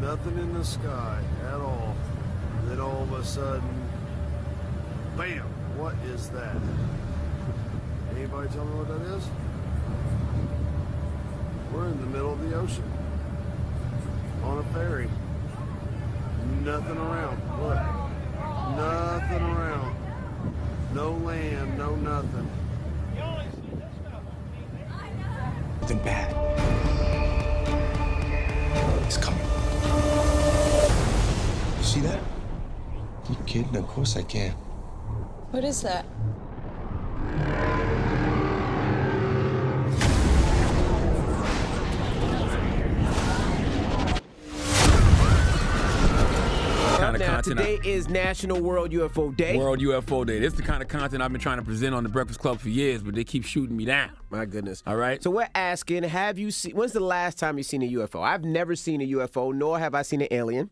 Nothing in the sky at all. Then all of a sudden, bam! What is that? Anybody tell me what that is? We're in the middle of the ocean. On a ferry. Nothing around. Look. Nothing around. No land, no nothing. Something bad is coming. You see that? You kidding? Of course I can. What is that? Now, today is National World UFO Day. World UFO Day. This is the kind of content I've been trying to present on the Breakfast Club for years, but they keep shooting me down. My goodness. All right? So we're asking, have you seen, when's the last time you've seen a UFO? I've never seen a UFO, nor have I seen an alien.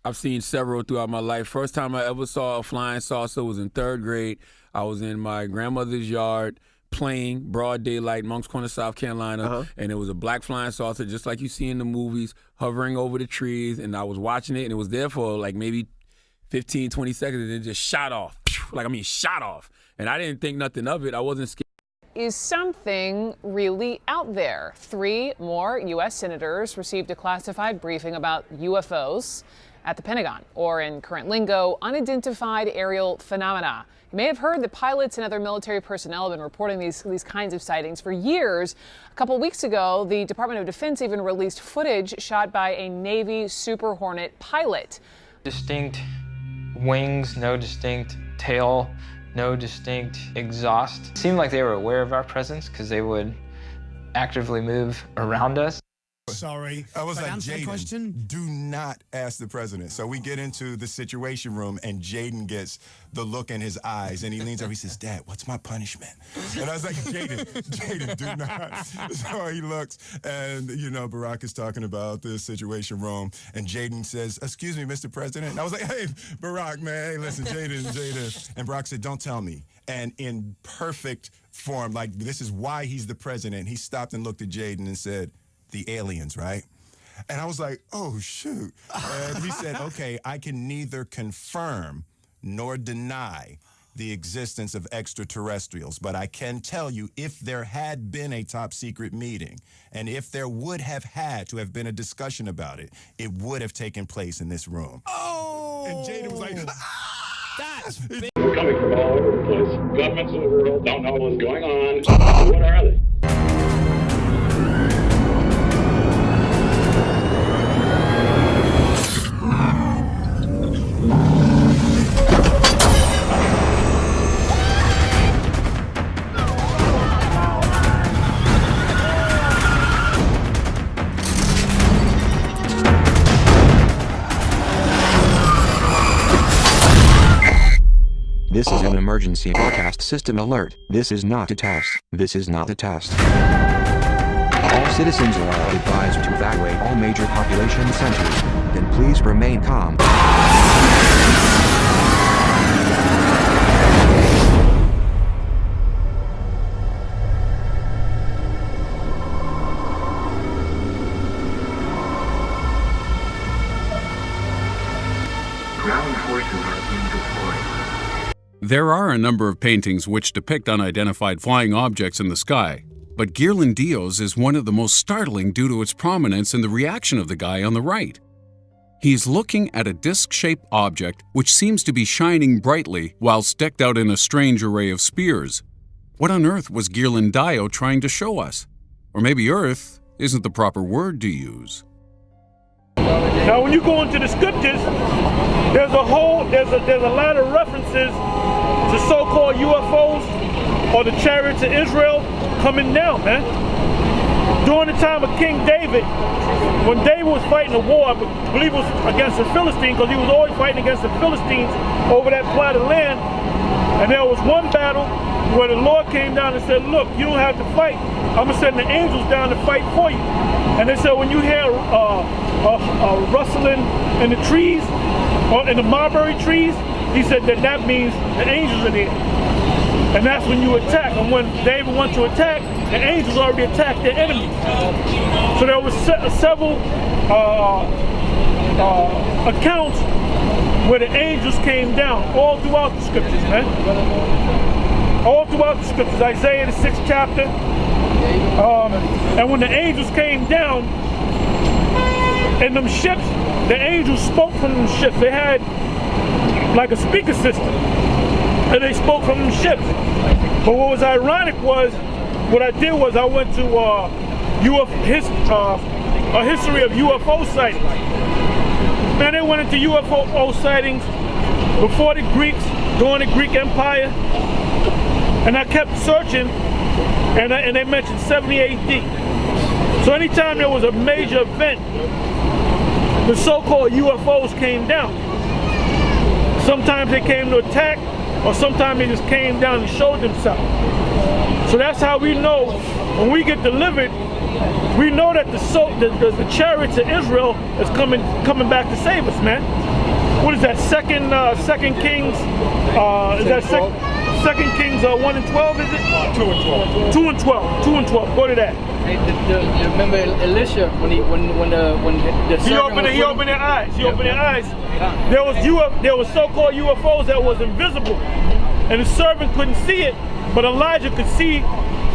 I've seen several throughout my life. First time I ever saw a flying saucer was in 3rd grade. I was in my grandmother's yard playing, broad daylight, Moncks Corner, South Carolina, and it was a black flying saucer, just like you see in the movies, hovering over the trees, and I was watching it, and it was there for like maybe 15, 20 seconds, and it just shot off. Shot off. And I didn't think nothing of it. I wasn't scared. Is something really out there? 3 more U.S. senators received a classified briefing about UFOs at the Pentagon, or in current lingo, unidentified aerial phenomena. You may have heard that pilots and other military personnel have been reporting these kinds of sightings for years. A couple weeks ago, the Department of Defense even released footage shot by a Navy Super Hornet pilot. Distinct wings, no distinct tail, no distinct exhaust. It seemed like they were aware of our presence because they would actively move around us. Sorry. I was like, answer the question? Jaden, do not ask the president. So we get into the situation room, and Jaden gets the look in his eyes, and he leans over, he says, Dad, what's my punishment? And I was like, Jaden, do not. So he looks, and, you know, Barack is talking about the situation room, and Jaden says, excuse me, Mr. President. And I was like, hey, Barack, man, hey, listen, Jaden. And Barack said, don't tell me. And in perfect form, like, this is why he's the president, he stopped and looked at Jaden and said, the aliens, right? And I was like, oh, shoot. And he said, okay, I can neither confirm nor deny the existence of extraterrestrials, but I can tell you if there had been a top secret meeting and if there would have had to have been a discussion about it, it would have taken place in this room. Oh! And Jaden was like, That's big. They're coming from all over the place. Governments of the world don't know what's going on. What are they? This is an emergency broadcast system alert. This is not a test. This is not a test. All citizens are advised to evacuate all major population centers. Then please remain calm. Ground forces are being deployed. There are a number of paintings which depict unidentified flying objects in the sky, but Ghirlandaio's is one of the most startling due to its prominence and the reaction of the guy on the right. He's looking at a disc-shaped object which seems to be shining brightly whilst decked out in a strange array of spears. What on earth was Ghirlandaio trying to show us? Or maybe Earth isn't the proper word to use. Now, when you go into the scriptures, there's a lot of references to so-called UFOs or the chariots of Israel coming down, man. During the time of King David, when David was fighting a war, I believe it was against the Philistines, because he was always fighting against the Philistines over that plot of land. And there was one battle where the Lord came down and said, look, you don't have to fight. I'm going to send the angels down to fight for you. And they said, when you hear rustling in the trees, or in the mulberry trees, he said that means the angels are there. And that's when you attack. And when David went to attack, the angels already attacked their enemies. So there was several accounts where the angels came down all throughout the scriptures, man. All throughout the scriptures. Isaiah, the 6th chapter. And when the angels came down in them ships, the angels spoke from them ships. They had like a speaker system, and they spoke from them ships. But what was ironic was, what I did was I went to a history of UFO sightings. Man, they went into UFO sightings before the Greeks, during the Greek Empire, and I kept searching, and they mentioned 70 AD. So anytime there was a major event, the so-called UFOs came down. Sometimes they came to attack, or sometimes they just came down and showed themselves. So that's how we know when we get delivered, we know that the chariots of Israel is coming back to save us, man. What is that? Second Kings? Is that Second Kings 1 and 12? Is it? 2 and 12. 2 and 12. 2 and 12. Go to that. Hey, remember Elisha when the he opened their eyes. He opened their eyes. There was so-called UFOs that was invisible, and the servant couldn't see it, but Elijah could see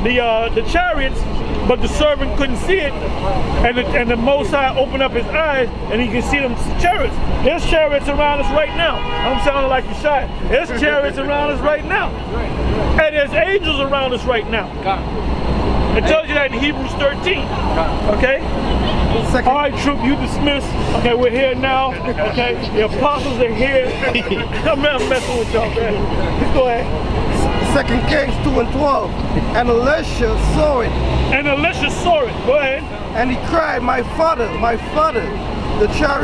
the chariots, but the servant couldn't see it, and the Most High opened up his eyes, and he can see them chariots. There's chariots around us right now. I'm sounding like you're shy. There's chariots around us right now, and there's angels around us right now. It tells you that in Hebrews 13. Okay? All right, troop, you dismissed. Okay, we're here now. Okay, the apostles are here. I'm messing with y'all, man. Go ahead. 2 Kings 2 and 12. And Elisha saw it. And Elisha saw it. Go ahead. And he cried, my father, the chariot.